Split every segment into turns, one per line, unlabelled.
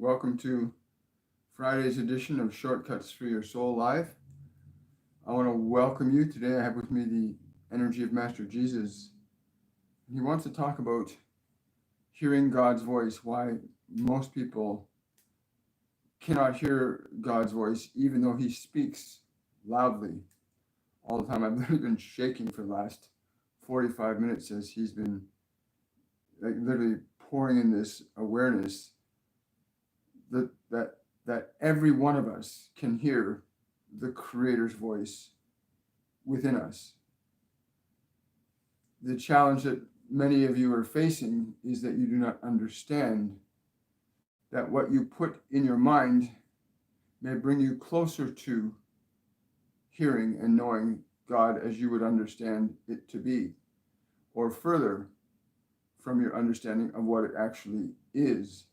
Welcome to Friday's edition of Shortcuts for Your Soul Live. I want to welcome you. Today I have with me the energy of Master Jesus. He wants to talk about hearing God's voice, why most people cannot hear God's voice, even though he speaks loudly all the time. I've literally been shaking for the last 45 minutes as he's been literally pouring in this awareness that every one of us can hear the Creator's voice within us. The challenge that many of you are facing is that you do not understand that what you put in your mind may bring you closer to hearing and knowing God as you would understand it to be, or further from your understanding of what it actually is.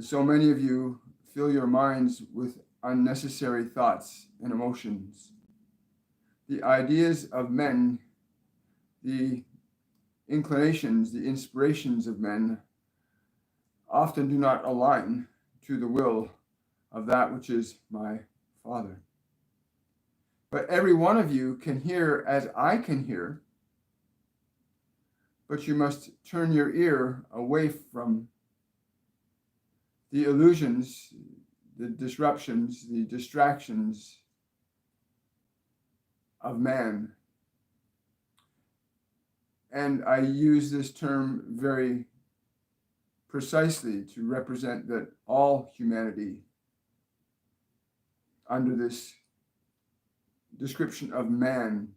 So many of you fill your minds with unnecessary thoughts and emotions. The ideas of men, the inclinations, the inspirations of men often do not align to the will of that which is my Father. But every one of you can hear as I can hear, but you must turn your ear away from the illusions, the disruptions, the distractions of man. And I use this term very precisely to represent that all humanity, under this description of man,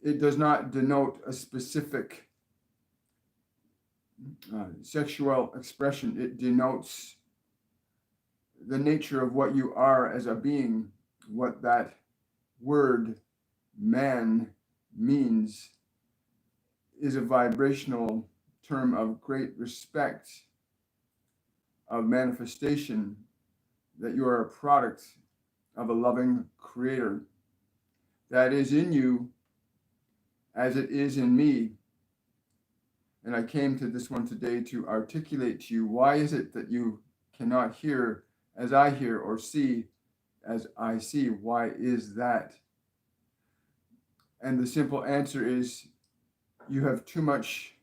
it does not denote a specific sexual expression. It denotes the nature of what you are as a being, what that word man means is a vibrational term of great respect, of manifestation, that you are a product of a loving Creator that is in you as it is in me. And I came to this one today to articulate to you, why is it that you cannot hear as I hear or see as I see? Why is that? And the simple answer is you have too much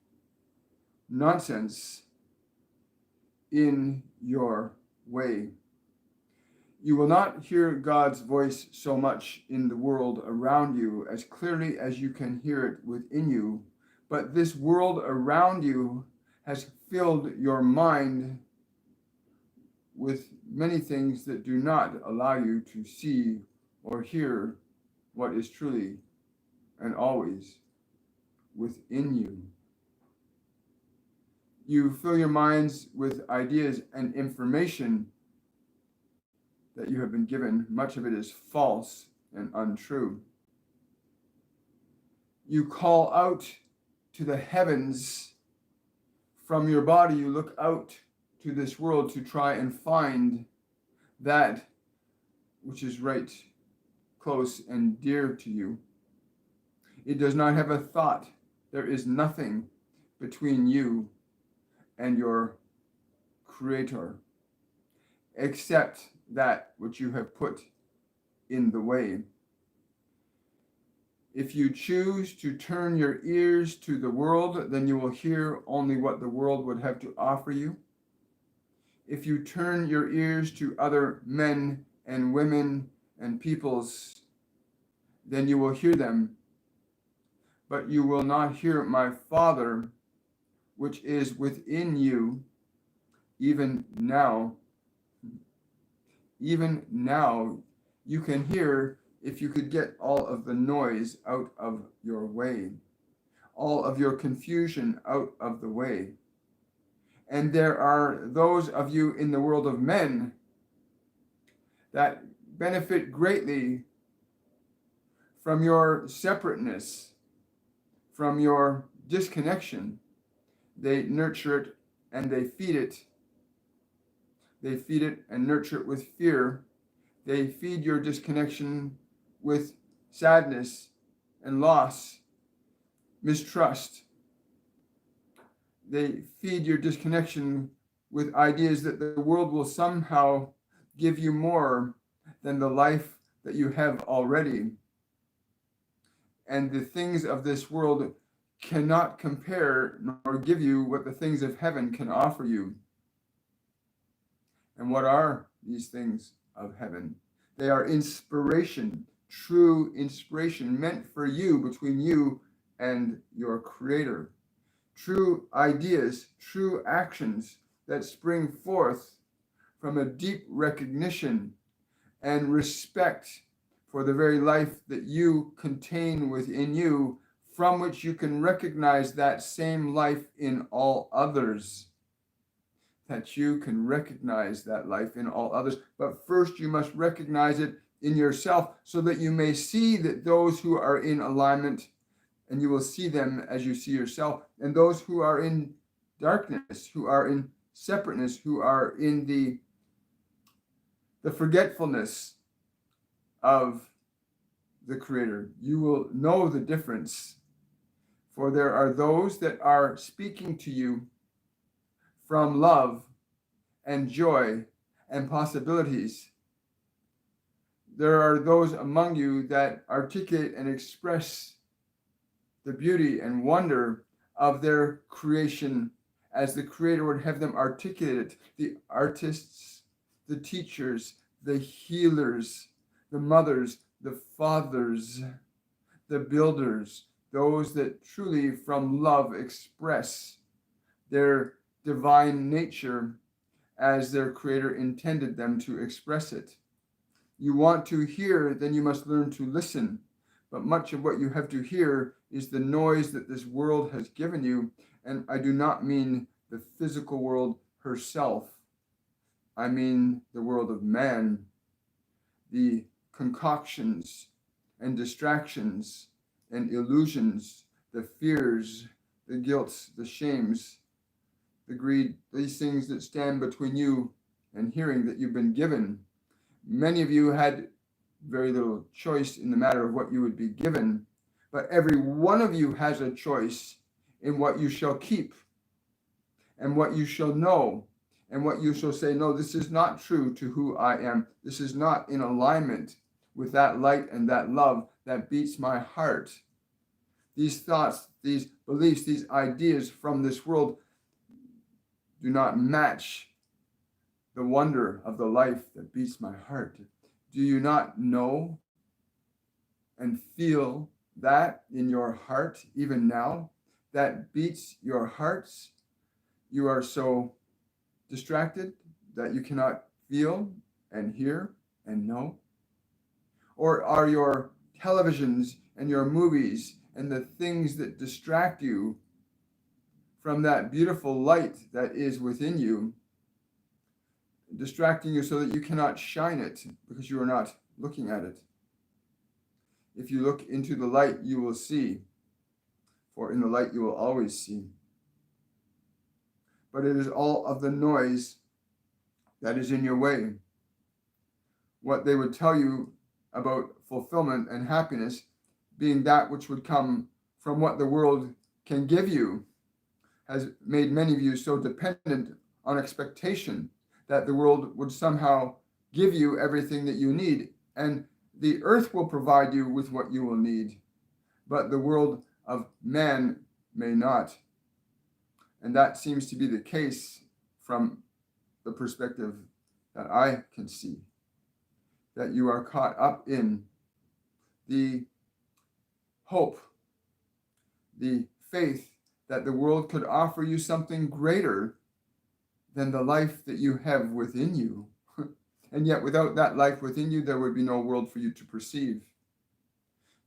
nonsense in your way. You will not hear God's voice so much in the world around you as clearly as you can hear it within you. But this world around you has filled your mind with many things that do not allow you to see or hear what is truly and always within you. You fill your minds with ideas and information that you have been given. Much of it is false and untrue. You call out to the heavens from your body. You look out to this world to try and find that which is right close and dear to you. It does not have a thought. There is nothing between you and your Creator except that which you have put in the way. If you choose to turn your ears to the world, then you will hear only what the world would have to offer you. If you turn your ears to other men and women and peoples, then you will hear them, but you will not hear my Father, which is within you, even now. Even now, you can hear if you could get all of the noise out of your way, all of your confusion out of the way. And there are those of you in the world of men that benefit greatly from your separateness, from your disconnection. They nurture it and they feed it. They feed it and nurture it with fear. They feed your disconnection with sadness and loss, mistrust. They feed your disconnection with ideas that the world will somehow give you more than the life that you have already. And the things of this world cannot compare nor give you what the things of heaven can offer you. And what are these things of heaven? They are inspiration, true inspiration meant for you, between you and your Creator. True ideas, true actions that spring forth from a deep recognition and respect for the very life that you contain within you, from which you can recognize that same life in all others. That you can recognize that life in all others. But first, you must recognize it in yourself, so that you may see that those who are in alignment, and you will see them as you see yourself, and those who are in darkness, who are in separateness, who are in the forgetfulness of the Creator, you will know the difference. For there are those that are speaking to you from love and joy and possibilities. There are those among you that articulate and express the beauty and wonder of their creation as the Creator would have them articulate it. The artists, the teachers, the healers, the mothers, the fathers, the builders, those that truly from love express their divine nature as their Creator intended them to express it. You want to hear, then you must learn to listen. But much of what you have to hear is the noise that this world has given you. And I do not mean the physical world herself. I mean the world of man, the concoctions and distractions and illusions, the fears, the guilts, the shames, the greed, these things that stand between you and hearing that you've been given. Many of you had very little choice in the matter of what you would be given, but every one of you has a choice in what you shall keep and what you shall know and what you shall say, no, this is not true to who I am. This is not in alignment with that light and that love that beats my heart. These thoughts, these beliefs, these ideas from this world do not match the wonder of the life that beats my heart. Do you not know and feel that in your heart even now? That beats your hearts? You are so distracted that you cannot feel and hear and know? Or are your televisions and your movies and the things that distract you from that beautiful light that is within you, distracting you so that you cannot shine it because you are not looking at it? If you look into the light, you will see, for in the light you will always see. But it is all of the noise that is in your way. What they would tell you about fulfillment and happiness being that which would come from what the world can give you has made many of you so dependent on expectation that the world would somehow give you everything that you need. And the earth will provide you with what you will need, but the world of man may not. And that seems to be the case from the perspective that I can see, that you are caught up in the hope, the faith that the world could offer you something greater than the life that you have within you. And yet without that life within you, there would be no world for you to perceive,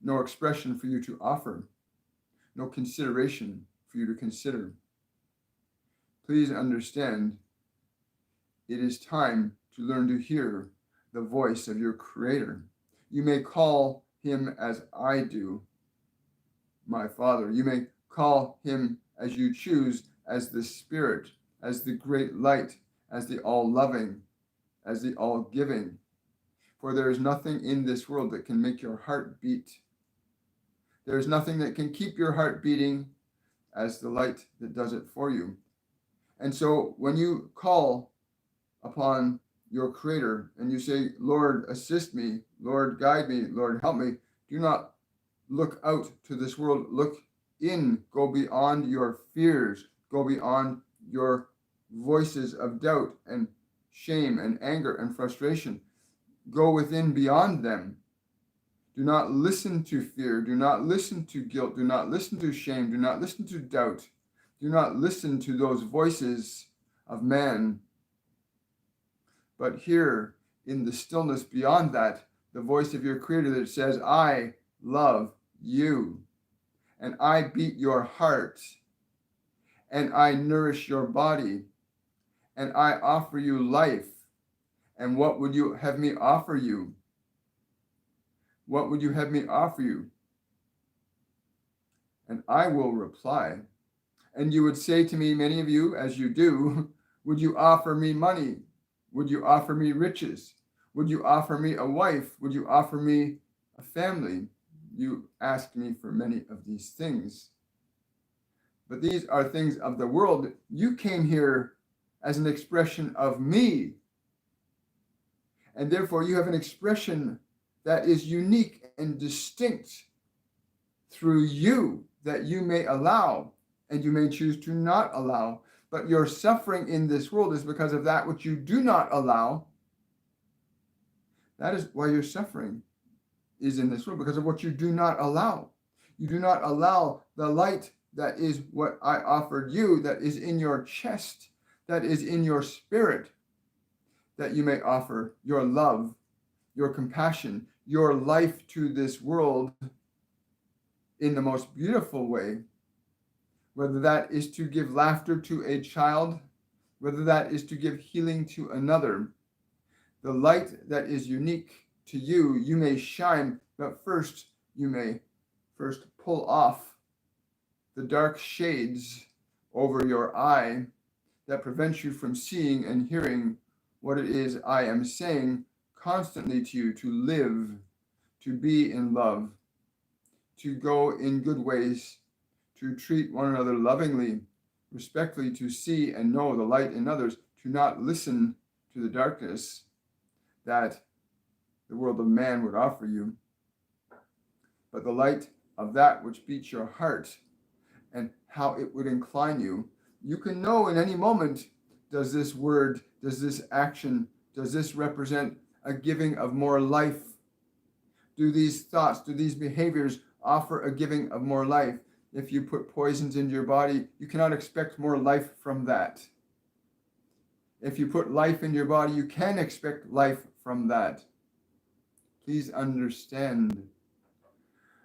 no expression for you to offer, no consideration for you to consider. Please understand, it is time to learn to hear the voice of your Creator. You may call him as I do, my Father. You may call him as you choose, as the Spirit, as the great light, as the all-loving, as the all-giving. For there is nothing in this world that can make your heart beat. There is nothing that can keep your heart beating as the light that does it for you. And so when you call upon your Creator and you say, Lord, assist me, Lord, guide me, Lord, help me, do not look out to this world. Look in, go beyond your fears, go beyond your voices of doubt and shame and anger and frustration. Go within beyond them. Do not listen to fear. Do not listen to guilt. Do not listen to shame. Do not listen to doubt. Do not listen to those voices of man. But hear in the stillness beyond that, the voice of your Creator that says, I love you, and I beat your heart, and I nourish your body, and I offer you life. And what would you have me offer you? What would you have me offer you? And I will reply. And you would say to me, many of you, as you do, would you offer me money? Would you offer me riches? Would you offer me a wife? Would you offer me a family? You asked me for many of these things. But these are things of the world. You came here as an expression of me. And therefore you have an expression that is unique and distinct through you, that you may allow and you may choose to not allow. But your suffering in this world is because of that which you do not allow. That is why your suffering is in this world, because of what you do not allow. You do not allow the light that is what I offered you, that is in your chest, that is in your spirit, that you may offer your love, your compassion, your life to this world in the most beautiful way, whether that is to give laughter to a child, whether that is to give healing to another. The light that is unique to you, you may shine, but first you may pull off the dark shades over your eye that prevents you from seeing and hearing what it is I am saying constantly to you, to live, to be in love, to go in good ways, to treat one another lovingly, respectfully, to see and know the light in others, to not listen to the darkness that the world of man would offer you, but the light of that which beats your heart and how it would incline you. You can know in any moment, does this word, does this action, does this represent a giving of more life? Do these thoughts, do these behaviors offer a giving of more life? If you put poisons into your body, you cannot expect more life from that. If you put life in your body, you can expect life from that. Please understand.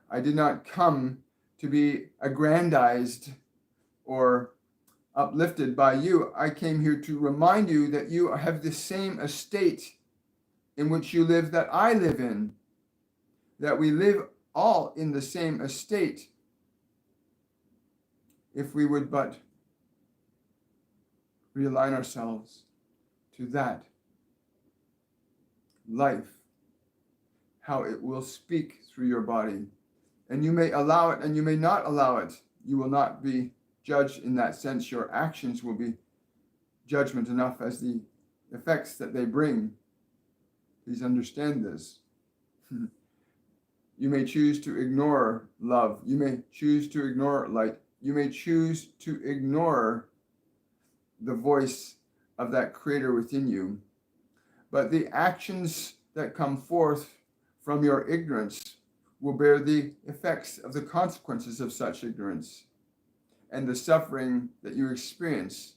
I did not come to be aggrandized or uplifted by you. I came here to remind you that you have the same estate in which you live that I live in, that we live all in the same estate. If we would but realign ourselves to that life, how it will speak through your body. And you may allow it and you may not allow it. You will not be judged in that sense. Your actions will be judgment enough as the effects that they bring. Please understand this. You may choose to ignore love. You may choose to ignore light. You may choose to ignore the voice of that Creator within you. But the actions that come forth from your ignorance will bear the effects of the consequences of such ignorance and the suffering that you experience.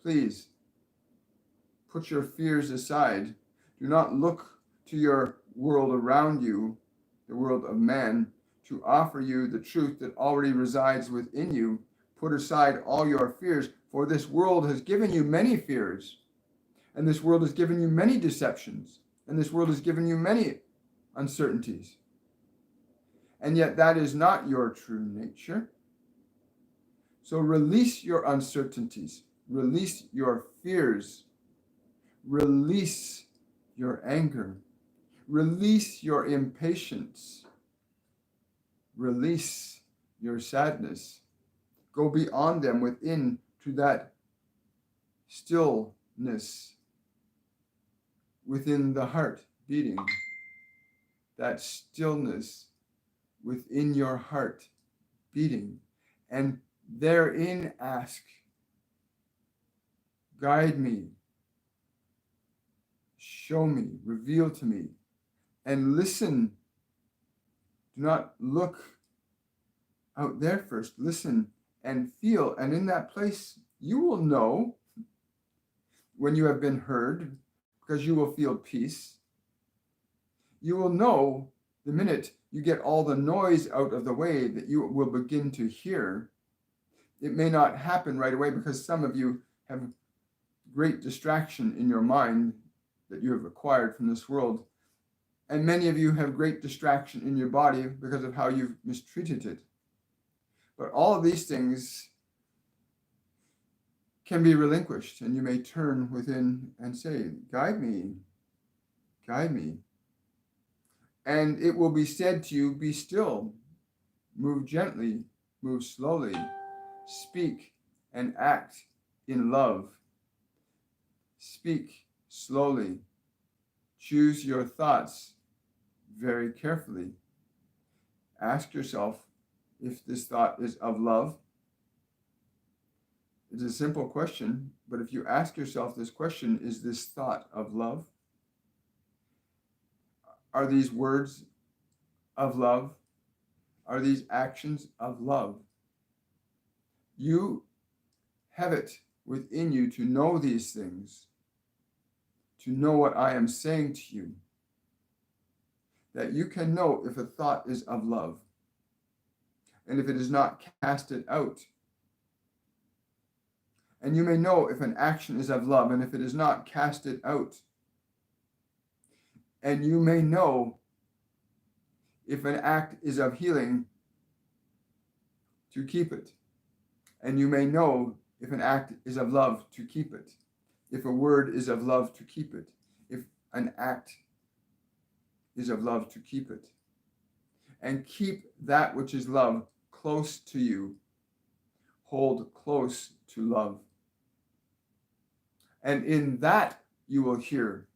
Please put your fears aside. Do not look to your world around you, the world of man, to offer you the truth that already resides within you. Put aside all your fears, for this world has given you many fears, and this world has given you many deceptions, and this world has given you many uncertainties. And yet that is not your true nature. So release your uncertainties, release your fears, release your anger, release your impatience, release your sadness, Go beyond them within to that stillness within the heart beating, that stillness within your heart beating, and therein ask, guide me, show me, reveal to me, and listen. Do not look out there first. Listen and feel, and in that place you will know when you have been heard, because you will feel peace. You will know the minute you get all the noise out of the way that you will begin to hear. It may not happen right away because some of you have great distraction in your mind that you have acquired from this world. And many of you have great distraction in your body because of how you've mistreated it. But all of these things can be relinquished, and you may turn within and say, guide me, guide me. And it will be said to you, be still, move gently, move slowly, speak and act in love. Speak slowly. Choose your thoughts very carefully. Ask yourself if this thought is of love. It's a simple question, but if you ask yourself this question, is this thought of love? Are these words of love? Are these actions of love? You have it within you to know these things, to know what I am saying to you, that you can know if a thought is of love, and if it is not, cast it out. And you may know if an action is of love, and if it is not, cast it out. And you may know if an act is of healing, to keep it. And you may know if an act is of love, to keep it. If a word is of love, to keep it. If an act is of love, to keep it. And keep that which is love close to you. Hold close to love. And in that you will hear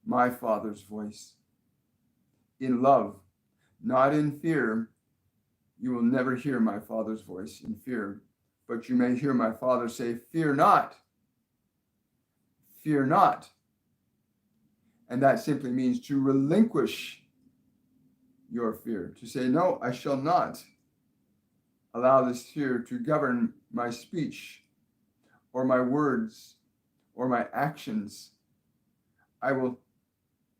my Father's voice. In love, not in fear. You will never hear my Father's voice in fear, but you may hear my Father say, fear not. Fear not. And that simply means to relinquish your fear, to say, no, I shall not allow this fear to govern my speech or my words or my actions. I will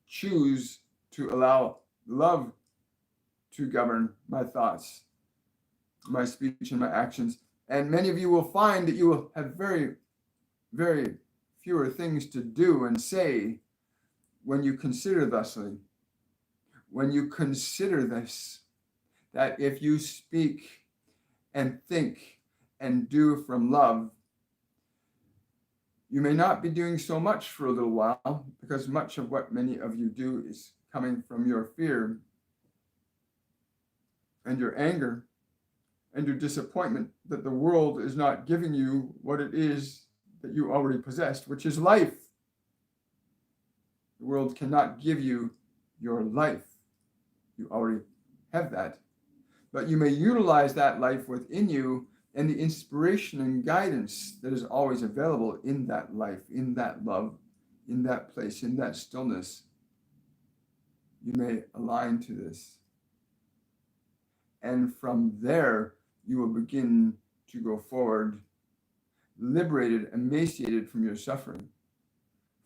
choose to allow love to govern my thoughts, my speech, and my actions. And many of you will find that you will have very, very fewer things to do and say when you consider thusly. When you consider this, that if you speak and think and do from love, you may not be doing so much for a little while, because much of what many of you do is coming from your fear and your anger and your disappointment that the world is not giving you what it is that you already possessed, which is life. The world cannot give you your life. You already have that. But you may utilize that life within you and the inspiration and guidance that is always available in that life, in that love, in that place, in that stillness. You may align to this. And from there, you will begin to go forward, liberated, emaciated from your suffering,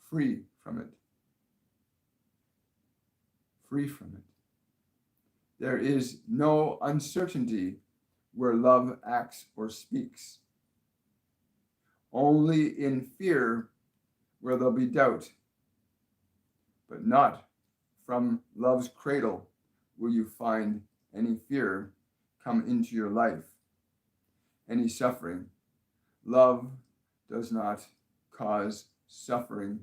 free from it. Free from it. There is no uncertainty where love acts or speaks. Only in fear where there'll be doubt, but not from love's cradle will you find any fear come into your life, any suffering. Love does not cause suffering,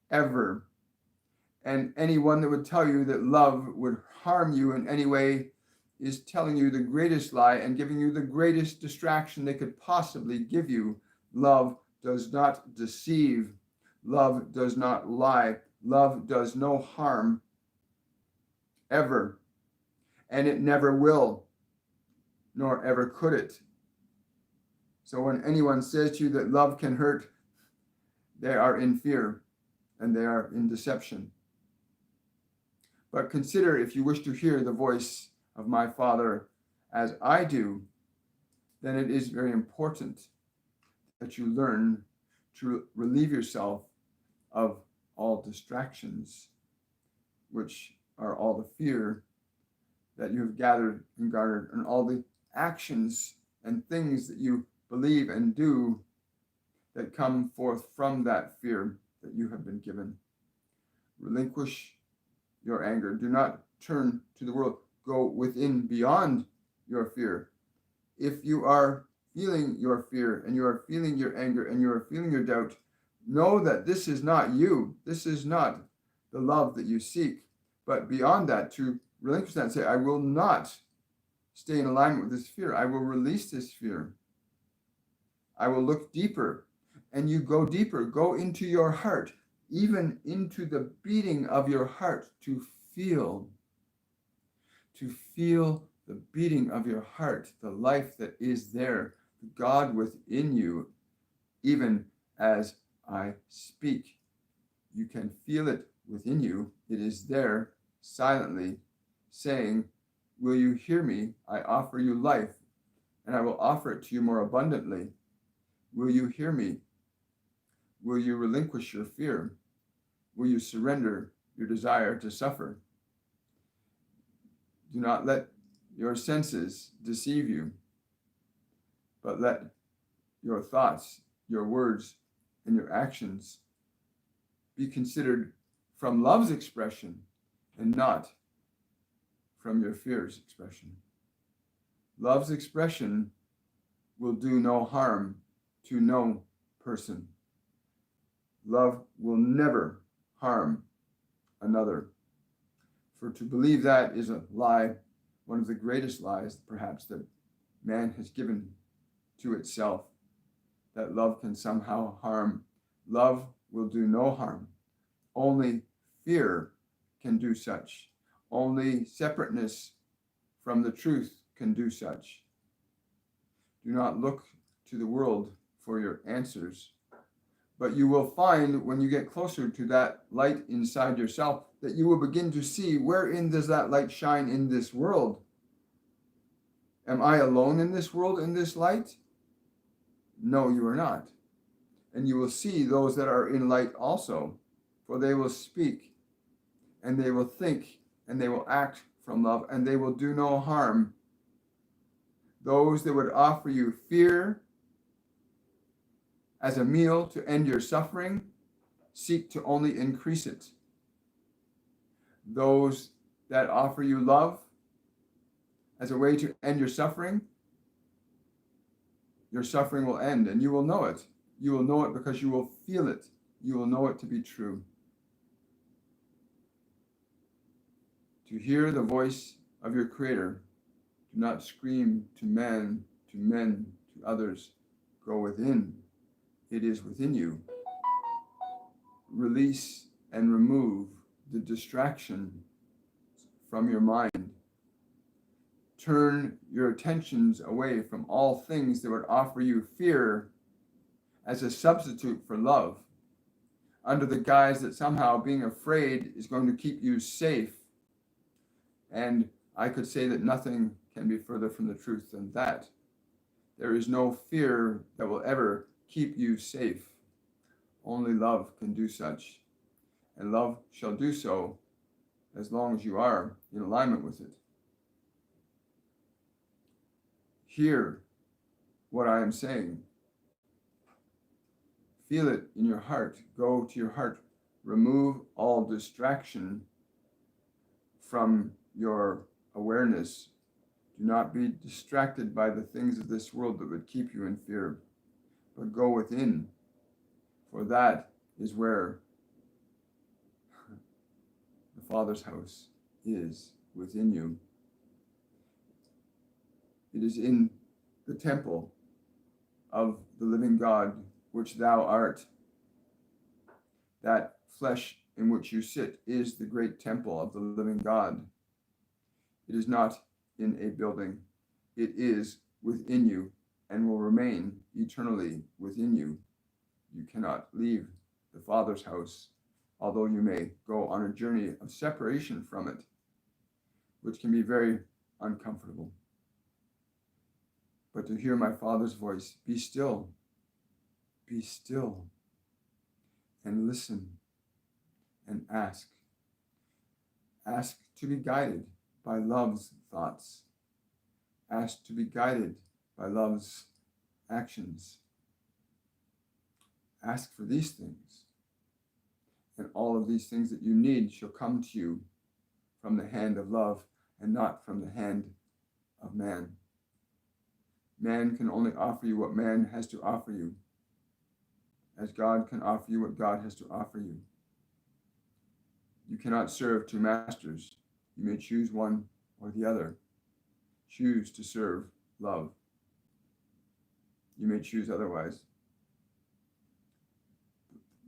ever. And anyone that would tell you that love would harm you in any way is telling you the greatest lie and giving you the greatest distraction they could possibly give you. Love does not deceive. Love does not lie. Love does no harm ever, and it never will, nor ever could it. So when anyone says to you that love can hurt, they are in fear and they are in deception. But consider, if you wish to hear the voice of my Father as I do, then it is very important that you learn to relieve yourself of all distractions, which are all the fear that you have gathered and garnered, and all the actions and things that you believe and do that come forth from that fear that you have been given. Relinquish your anger. Do not turn to the world. Go within, beyond your fear. If you are feeling your fear and you are feeling your anger and you are feeling your doubt, know that this is not you. This is not the love that you seek. But beyond that, to relinquish that and say, I will not stay in alignment with this fear. I will release this fear. I will look deeper. And you go deeper. Go into your heart, even into the beating of your heart, to feel the beating of your heart, the life that is there, God within you, even as I speak. You can feel it within you. It is there silently saying, will you hear me? I offer you life, and I will offer it to you more abundantly. Will you hear me? Will you relinquish your fear? Will you surrender your desire to suffer? Do not let your senses deceive you, but let your thoughts, your words, and your actions be considered from love's expression and not from your fear's expression. Love's expression will do no harm to no person. Love will never harm another. For to believe that is a lie, one of the greatest lies, perhaps, that man has given to itself, that love can somehow harm. Love will do no harm. Only fear can do such. Only separateness from the truth can do such. Do not look to the world for your answers, but you will find, when you get closer to that light inside yourself, that you will begin to see, wherein does that light shine in this world? Am I alone in this world, in this light? No, you are not. And you will see those that are in light also, for they will speak, and they will think, and they will act from love, and they will do no harm. Those that would offer you fear as a meal to end your suffering seek to only increase it. Those that offer you love as a way to end your suffering will end, and you will know it. You will know it because you will feel it. You will know it to be true. To hear the voice of your Creator, do not scream to men, to others. Go within. It is within you. Release and remove the distraction from your mind. Turn your attentions away from all things that would offer you fear as a substitute for love, under the guise that somehow being afraid is going to keep you safe. And I could say that nothing can be further from the truth than that. There is no fear that will ever keep you safe. Only love can do such. And love shall do so as long as you are in alignment with it. Hear what I am saying. Feel it in your heart. Go to your heart. Remove all distraction from your awareness. Do not be distracted by the things of this world that would keep you in fear, but go within, for that is where the Father's house is, within you. It is in the temple of the living God, which thou art. That flesh in which you sit is the great temple of the living God. It is not in a building. It is within you and will remain eternally within you. You cannot leave the Father's house, although you may go on a journey of separation from it, which can be very uncomfortable. But to hear my Father's voice, be still, and listen, and ask. Ask to be guided by love's thoughts. Ask to be guided by love's actions. Ask for these things, and all of these things that you need shall come to you from the hand of love and not from the hand of man. Man can only offer you what man has to offer you, as God can offer you what God has to offer you. You cannot serve two masters. You may choose one or the other. Choose to serve love. You may choose otherwise.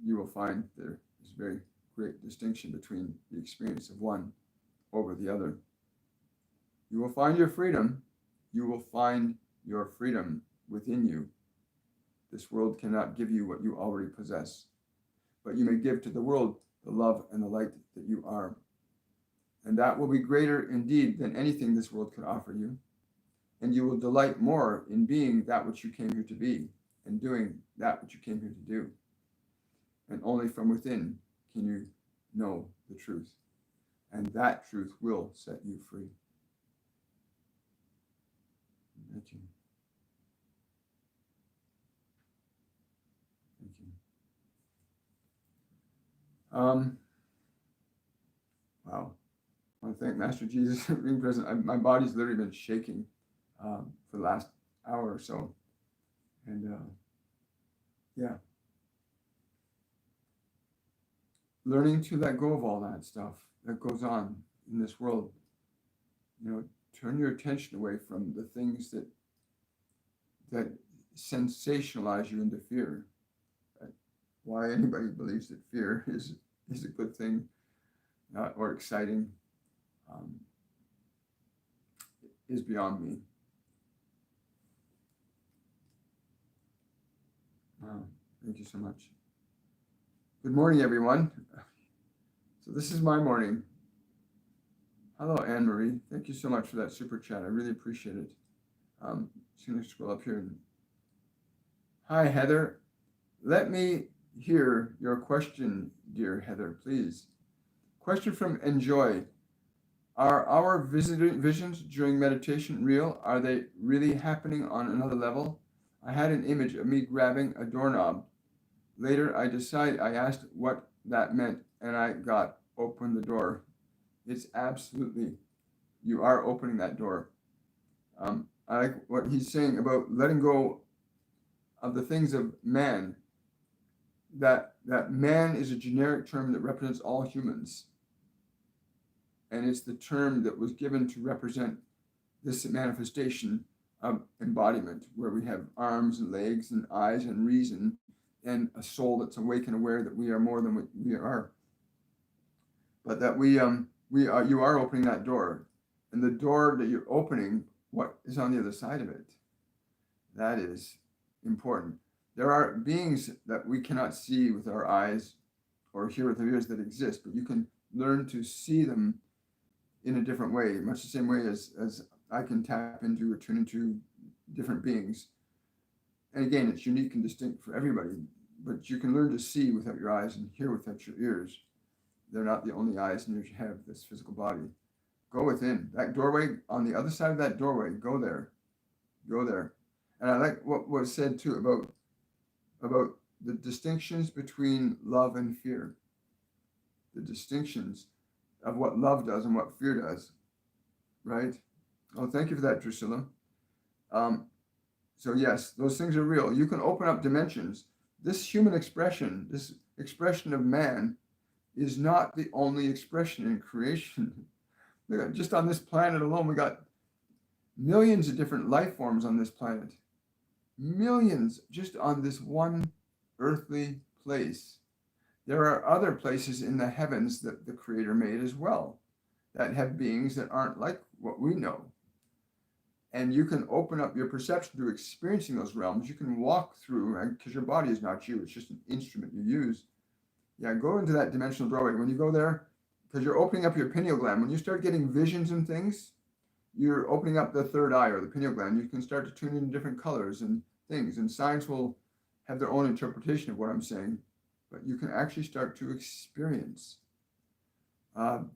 You will find there is a very great distinction between the experience of one over the other. You will find your freedom. You will find your freedom within you. This world cannot give you what you already possess, but you may give to the world the love and the light that you are. And that will be greater indeed than anything this world could offer you. And you will delight more in being that which you came here to be and doing that which you came here to do. And only from within can you know the truth. And that truth will set you free. Thank you. Thank you. Wow. I want to thank Master Jesus for being present. My body's literally been shaking for the last hour or so. And yeah. Learning to let go of all that stuff that goes on in this world. Turn your attention away from the things that sensationalize you into fear. Why anybody believes that fear is a good thing or exciting is beyond me. Wow, thank you so much. Good morning, everyone. So this is my morning. Hello, Anne-Marie. Thank you so much for that super chat. I really appreciate it. Just going to scroll up here. Hi, Heather. Let me hear your question, dear Heather, please. Question from Enjoy. Are our visions during meditation real? Are they really happening on another level? I had an image of me grabbing a doorknob. Later, I asked what that meant, and I got open the door. It's absolutely, you are opening that door. I like what he's saying about letting go of the things of man, that man is a generic term that represents all humans. And it's the term that was given to represent this manifestation of embodiment, where we have arms and legs and eyes and reason and a soul that's awake and aware that we are more than what we are. But that you are opening that door. And the door that you're opening, what is on the other side of it? That is important. There are beings that we cannot see with our eyes or hear with our ears that exist, but you can learn to see them in a different way, much the same way as I can tap into or tune into different beings. And again, it's unique and distinct for everybody, but you can learn to see without your eyes and hear without your ears. They're not the only eyes and ears you have, this physical body. Go within. That doorway, on the other side of that doorway, go there. Go there. And I like what was said too about the distinctions between love and fear. The distinctions of what love does and what fear does, right? Oh, thank you for that, Drusilla. So yes, those things are real. You can open up dimensions. This human expression, this expression of man, is not the only expression in creation. Just on this planet alone, we got millions of different life forms on this planet. Millions just on this one earthly place. There are other places in the heavens that the Creator made as well that have beings that aren't like what we know. And you can open up your perception to experiencing those realms. You can walk through, and because your body is not you, it's just an instrument you use. Yeah, go into that dimensional doorway. When you go there, because you're opening up your pineal gland, when you start getting visions and things, you're opening up the third eye or the pineal gland. You can start to tune into different colors and things, and science will have their own interpretation of what I'm saying, but you can actually start to experience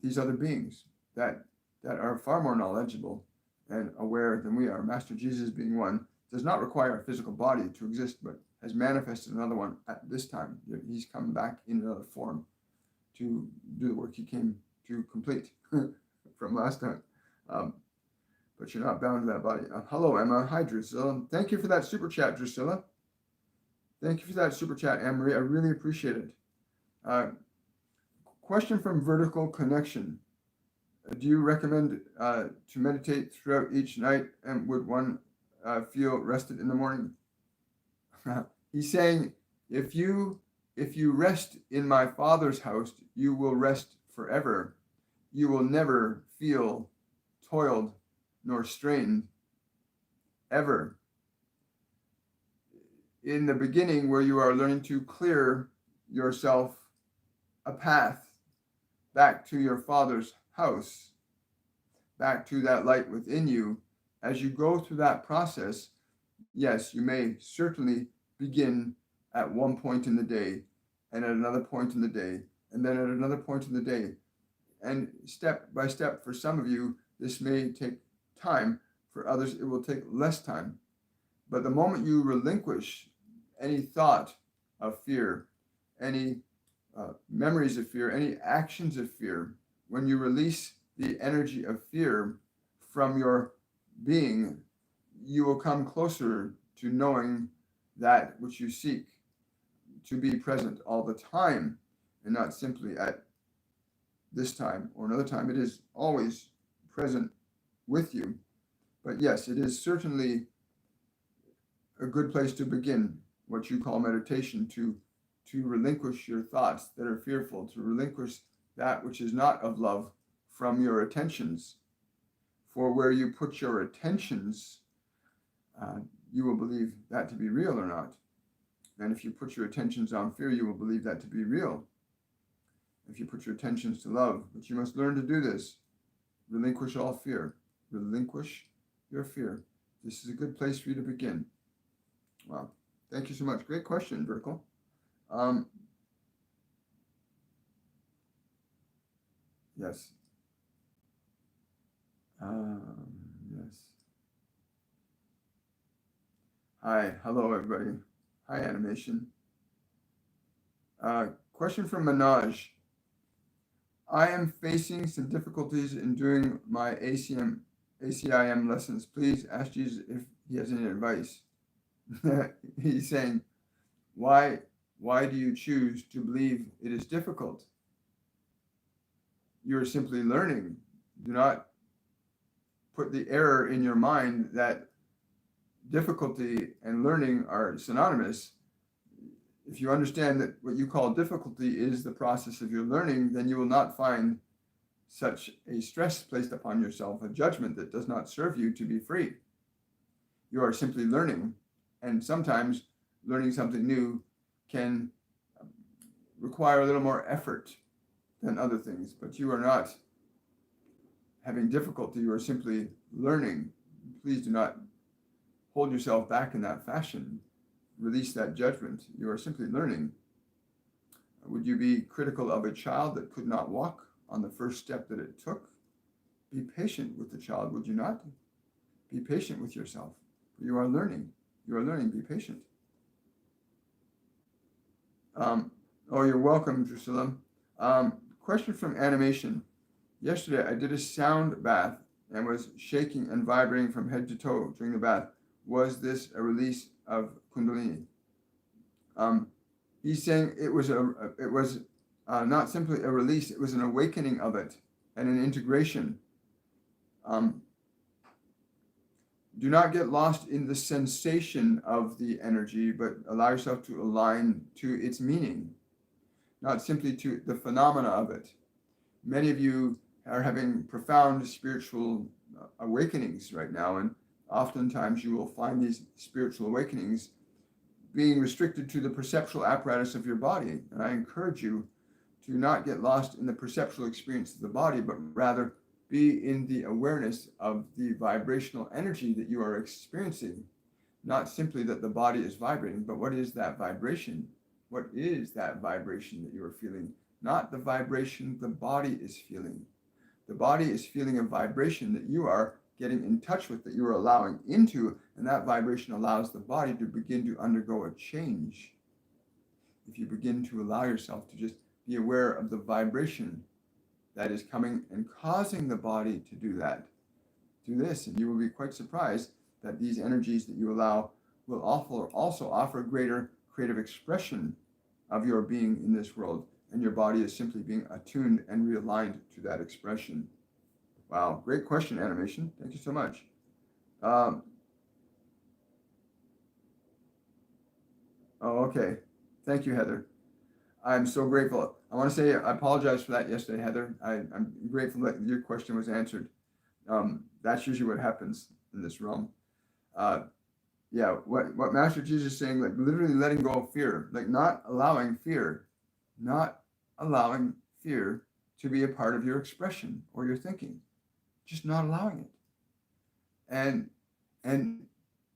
these other beings that are far more knowledgeable and aware than we are. Master Jesus, being one, does not require a physical body to exist, but has manifested another one at this time. He's come back in another form to do the work he came to complete from last time. But you're not bound to that body. Hello, Emma. Hi, Drusilla. Thank you for that super chat, Drusilla. Thank you for that super chat, Anne-Marie. I really appreciate it. Question from Vertical Connection. Do you recommend to meditate throughout each night, and would one feel rested in the morning? He's saying, if you rest in my Father's house, you will rest forever. You will never feel toiled nor strained, ever. In the beginning, where you are learning to clear yourself a path back to your Father's house, back to that light within you, as you go through that process, yes, you may certainly begin at one point in the day, and at another point in the day, and then at another point in the day. And step by step, for some of you, this may take time. For others, it will take less time. But the moment you relinquish any thought of fear, any memories of fear, any actions of fear, when you release the energy of fear from your being, you will come closer to knowing that which you seek, to be present all the time, and not simply at this time or another time. It is always present with you. But yes, it is certainly a good place to begin what you call meditation, to relinquish your thoughts that are fearful, to relinquish that which is not of love from your attentions. For where you put your attentions, you will believe that to be real or not. And if you put your attentions on fear, you will believe that to be real. If you put your attentions to love, but you must learn to do this. Relinquish all fear. Relinquish your fear. This is a good place for you to begin. Wow. Thank you so much. Great question, Vertical. Yes. Yes. Hi. Hello, everybody. Hi, Animation. Question from Manoj. I am facing some difficulties in doing my ACIM lessons. Please ask Jesus if he has any advice. He's saying, why do you choose to believe it is difficult? You're simply learning. Do not put the error in your mind that difficulty and learning are synonymous. If you understand that what you call difficulty is the process of your learning, then you will not find such a stress placed upon yourself, a judgment that does not serve you to be free. You are simply learning, and sometimes learning something new can require a little more effort than other things, but you are not having difficulty, you are simply learning. Please do not hold yourself back in that fashion. Release that judgment. You are simply learning. Would you be critical of a child that could not walk on the first step that it took? Be patient with the child, would you not? Be patient with yourself. You are learning. You are learning. Be patient. Oh, you're welcome, Drusilla. Question from Animation. Yesterday, I did a sound bath and was shaking and vibrating from head to toe during the bath. Was this a release of Kundalini? He's saying it was not simply a release; it was an awakening of it and an integration. Do not get lost in the sensation of the energy, but allow yourself to align to its meaning, not simply to the phenomena of it. Many of you are having profound spiritual awakenings right now, and oftentimes you will find these spiritual awakenings being restricted to the perceptual apparatus of your body. And I encourage you to not get lost in the perceptual experience of the body, but rather be in the awareness of the vibrational energy that you are experiencing. Not simply that the body is vibrating, but what is that vibration? What is that vibration that you are feeling? Not the vibration the body is feeling. The body is feeling a vibration that you are getting in touch with, that you are allowing into, and that vibration allows the body to begin to undergo a change. If you begin to allow yourself to just be aware of the vibration that is coming and causing the body to do that, do this, and you will be quite surprised that these energies that you allow will also offer greater creative expression of your being in this world, and your body is simply being attuned and realigned to that expression. Wow, great question, Animation. Thank you so much. Oh, okay. Thank you, Heather. I'm so grateful. I want to say I apologize for that yesterday, Heather. I'm grateful that your question was answered. That's usually what happens in this realm. Yeah, what Master Jesus is saying, like literally letting go of fear, like not allowing fear to be a part of your expression or your thinking, just not allowing it. And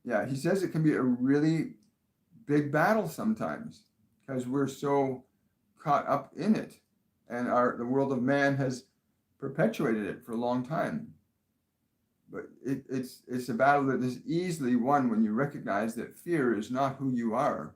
yeah, he says it can be a really big battle sometimes because we're so caught up in it, and the world of man has perpetuated it for a long time. But it's a battle that is easily won when you recognize that fear is not who you are.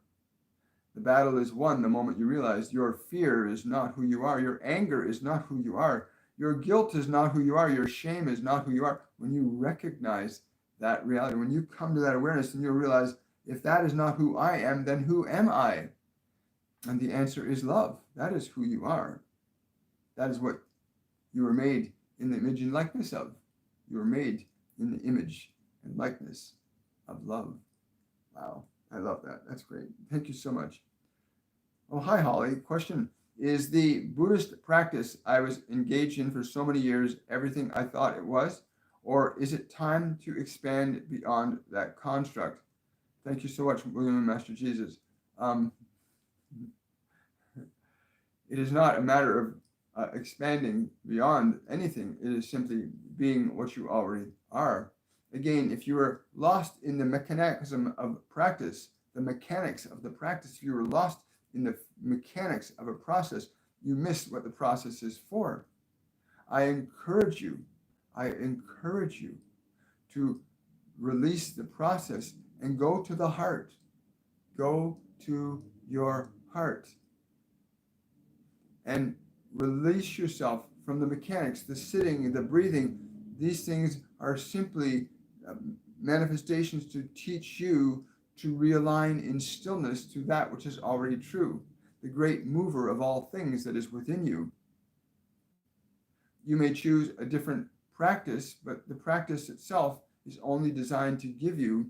The battle is won the moment you realize your fear is not who you are. Your anger is not who you are. Your guilt is not who you are. Your shame is not who you are. When you recognize that reality, when you come to that awareness and you realize, if that is not who I am, then who am I? And the answer is love. That is who you are. That is what you were made in the image and likeness of. You were made in the image and likeness of love. Wow, I love that. That's great. Thank you so much. Oh, hi, Holly. Question: is the Buddhist practice I was engaged in for so many years everything I thought it was? Or is it time to expand beyond that construct? Thank you so much, William and Master Jesus. It is not a matter of expanding beyond anything. It is simply being what you already are. Again, if you are lost in the mechanism of practice, the mechanics of the practice, if you were lost in the mechanics of a process, you miss what the process is for. I encourage you to release the process and go to the heart. Go to your heart. And release yourself from the mechanics, the sitting, the breathing. These things are simply manifestations to teach you to realign in stillness to that which is already true, the great mover of all things that is within you. You may choose a different practice, but the practice itself is only designed to give you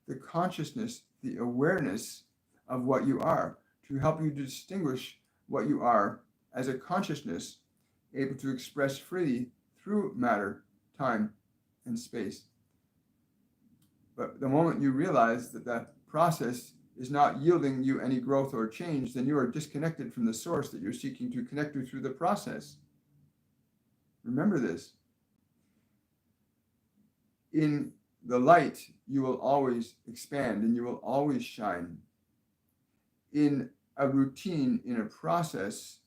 the consciousness, the awareness of what you are, to help you distinguish what you are as a consciousness able to express freely through matter, time, and space. But the moment you realize that the process is not yielding you any growth or change, then you are disconnected from the source that you're seeking to connect to through the process. Remember this. In the light, you will always expand and you will always shine. In a routine, in a process,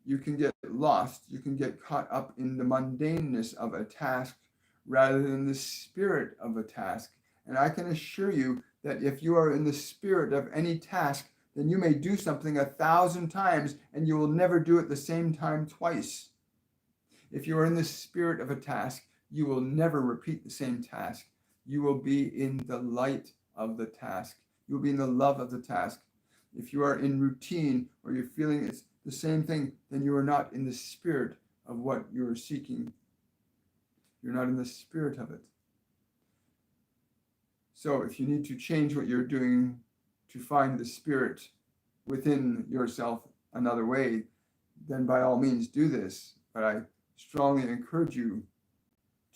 you can get lost. You can get caught up in the mundaneness of a task rather than the spirit of a task. And I can assure you that if you are in the spirit of any task, then you may do something 1,000 times and you will never do it the same time twice. If you are in the spirit of a task, you will never repeat the same task. You will be in the light of the task. You will be in the love of the task. If you are in routine or you're feeling it's the same thing, then you are not in the spirit of what you are seeking. You're not in the spirit of it. So if you need to change what you're doing to find the spirit within yourself another way, then by all means do this. But I strongly encourage you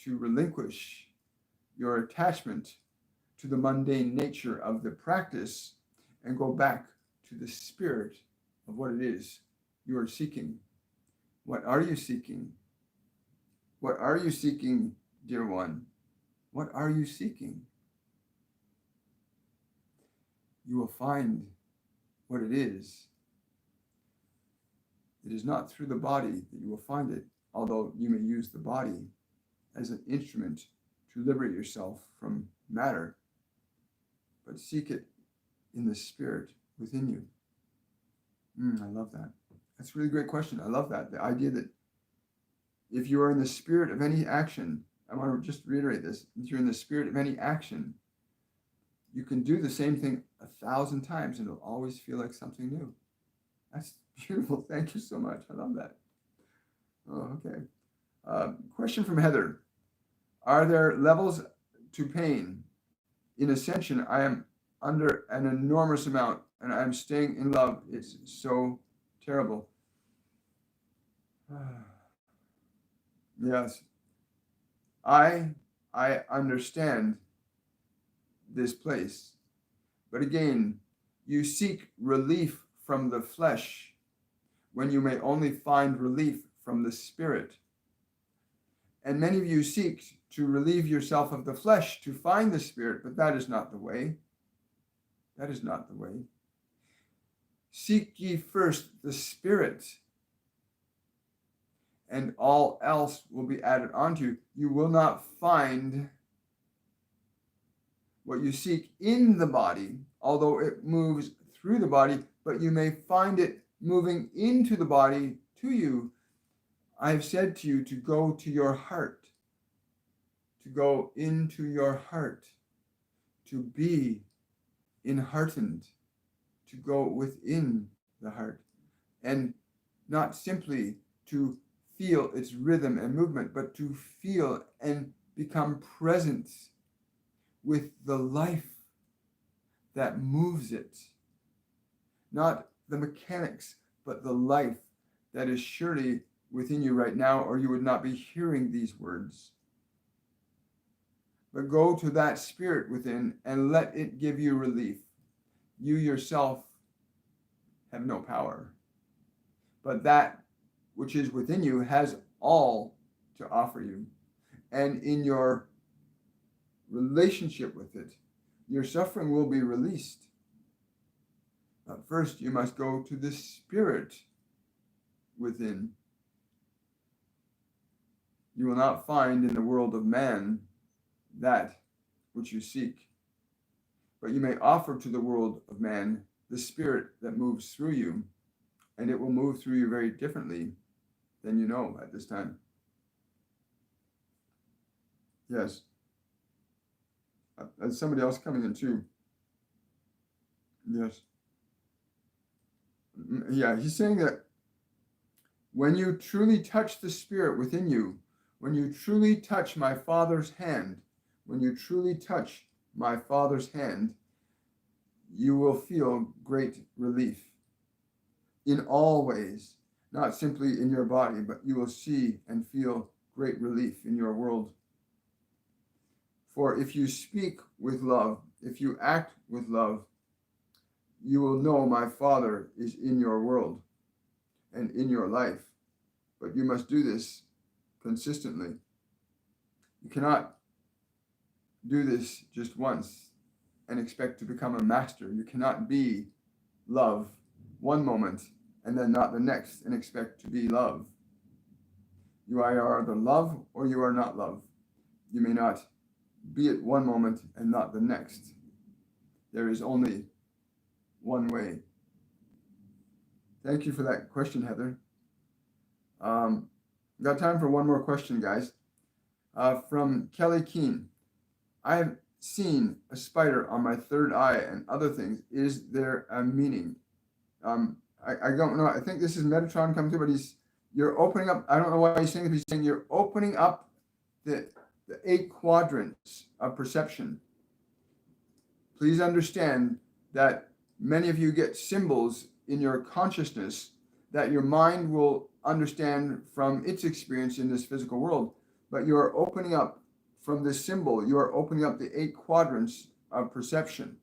to relinquish your attachment to the mundane nature of the practice and go back to the spirit of what it is you are seeking. What are you seeking? What are you seeking, dear one? What are you seeking? You will find what it is. It is not through the body that you will find it, although you may use the body as an instrument to liberate yourself from matter, but seek it in the spirit within you. I love that. That's a really great question. I love that. The idea that if you are in the spirit of any action, I want to just reiterate this, if you're in the spirit of any action, you can do the same thing 1,000 times and it'll always feel like something new. That's beautiful. Thank you so much. I love that. Oh, okay. Question from Heather. Are there levels to pain? In ascension, I am under an enormous amount and I am staying in love. It's so terrible. Yes. I understand this place. But again, you seek relief from the flesh when you may only find relief from the spirit. And many of you seek to relieve yourself of the flesh to find the spirit, but that is not the way. That is not the way. Seek ye first the spirit, and all else will be added onto you. You will not find what you seek in the body, although it moves through the body, but you may find it moving into the body to you. I've said to you to go to your heart, to go into your heart, to be enheartened, to go within the heart, and not simply to feel its rhythm and movement, but to feel and become present with the life that moves it. Not the mechanics, but the life that is surely within you right now, or you would not be hearing these words. But go to that spirit within and let it give you relief. You yourself have no power, but that which is within you has all to offer you. And in your relationship with it, your suffering will be released. But first, you must go to the spirit within. You will not find in the world of man that which you seek, but you may offer to the world of man the spirit that moves through you, and it will move through you very differently than you know at this time. Yes. There's somebody else coming in too. Yes. Yeah, he's saying that when you truly touch the spirit within you, when you truly touch my Father's hand, when you truly touch my Father's hand, you will feel great relief in all ways, not simply in your body, but you will see and feel great relief in your world. For if you speak with love, if you act with love, you will know my Father is in your world and in your life. But you must do this consistently. You cannot do this just once and expect to become a master. You cannot be love one moment and then not the next and expect to be love. You are either love or you are not love. You may not be it one moment and not the next. There is only one way. Thank you for that question, Heather. Got time for one more question, guys. From Kelly Keene. I have seen a spider on my third eye and other things. Is there a meaning? I don't know. I think this is Metatron coming through, but you're opening up. I don't know why he's saying it. He's saying you're opening up the 8 quadrants of perception. Please understand that many of you get symbols in your consciousness that your mind will understand from its experience in this physical world. But you are opening up from this symbol, you are opening up the 8 quadrants of perception.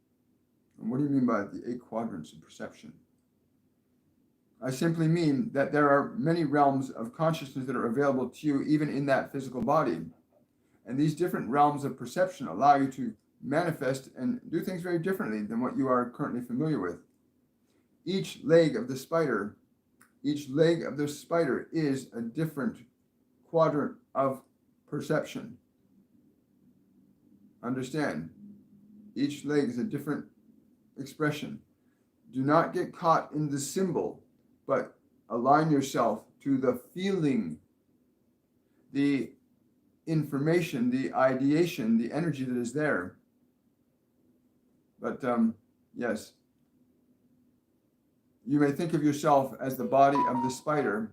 And what do you mean by the 8 quadrants of perception? I simply mean that there are many realms of consciousness that are available to you even in that physical body. And these different realms of perception allow you to manifest and do things very differently than what you are currently familiar with. Each leg of the spider is a different quadrant of perception. Understand, each leg is a different expression. Do not get caught in the symbol, but align yourself to the feeling, the information, the ideation, the energy that is there. But yes, you may think of yourself as the body of the spider,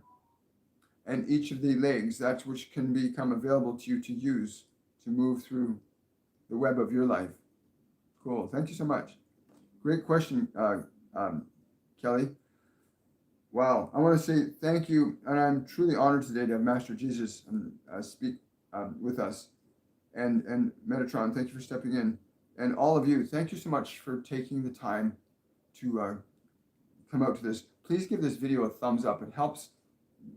and each of the legs, that's which can become available to you to use to move through the web of your life. Cool. Thank you so much. Great question, Kelly. Wow. I want to say thank you, and I'm truly honored today to have Master Jesus speak with us. And Metatron, thank you for stepping in. And all of you, thank you so much for taking the time to come out to this. Please give this video a thumbs up. It helps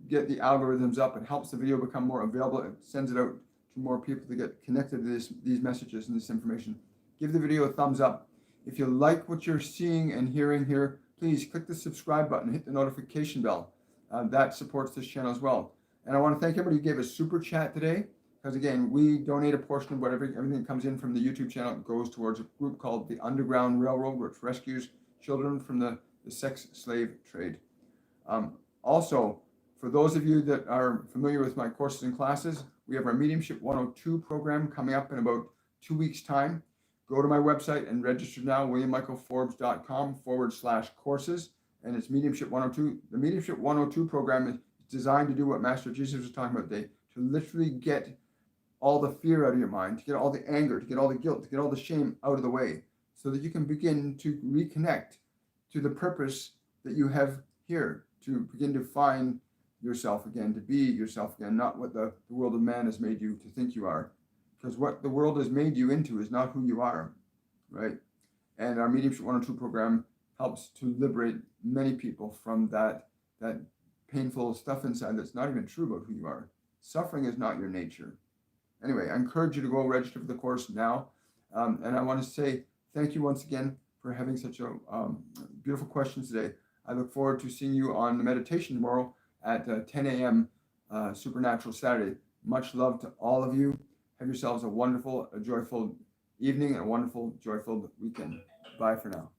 get the algorithms up. It helps the video become more available. It sends it out to more people to get connected to these messages and this information. Give the video a thumbs up. If you like what you're seeing and hearing here, please click the subscribe button, hit the notification bell. That supports this channel as well. And I want to thank everybody who gave a super chat today, because again, we donate a portion of whatever everything that comes in from the YouTube channel goes towards a group called the Underground Railroad, which rescues children from the sex slave trade. Also, for those of you that are familiar with my courses and classes, we have our Mediumship 102 program coming up in about 2 weeks' time. Go to my website and register now, williammichaelforbes.com/courses, and it's Mediumship 102. The Mediumship 102 program is designed to do what Master Jesus was talking about today, to literally get all the fear out of your mind, to get all the anger, to get all the guilt, to get all the shame out of the way, so that you can begin to reconnect to the purpose that you have here, to begin to find yourself again, to be yourself again, not what the world of man has made you to think you are. Because what the world has made you into is not who you are, right? And our Mediumship 102 program helps to liberate many people from that painful stuff inside that's not even true about who you are. Suffering is not your nature. Anyway, I encourage you to go register for the course now. And I want to say thank you once again for having such a beautiful questions today. I look forward to seeing you on the meditation tomorrow at 10 a.m. Supernatural Saturday. Much love to all of you. Have yourselves a wonderful, joyful evening and a wonderful, joyful weekend. Bye for now.